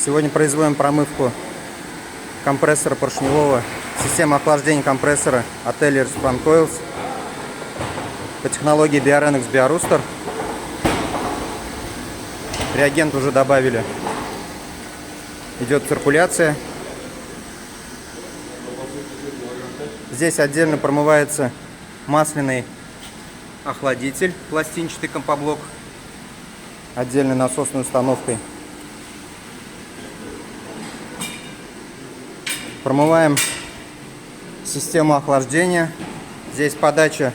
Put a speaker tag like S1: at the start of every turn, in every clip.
S1: Сегодня производим промывку компрессора поршневого, система охлаждения компрессора от Elers Fan Coils по технологии Biorenex BioRooster. Реагент уже добавили. Идет циркуляция. Здесь отдельно промывается масляный охладитель, пластинчатый компоблок, отдельной насосной установкой. Промываем систему охлаждения. Здесь подача,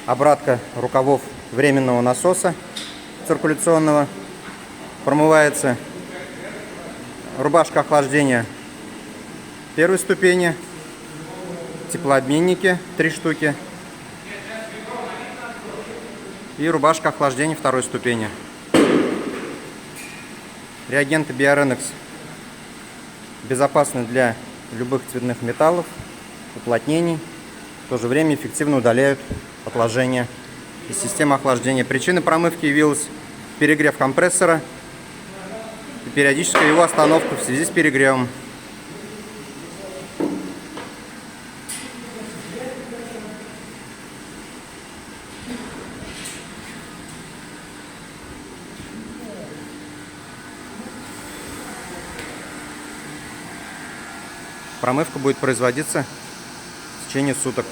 S1: обратка рукавов временного насоса циркуляционного. Промывается рубашка охлаждения первой ступени, теплообменники 3 штуки и рубашка охлаждения второй ступени. Реагенты Biorenex безопасны для любых цветных металлов, уплотнений, в то же время эффективно удаляют отложения из системы охлаждения. Причиной промывки явилась перегрев компрессора и периодическая его остановка в связи с перегревом. Промывка будет производиться в течение суток.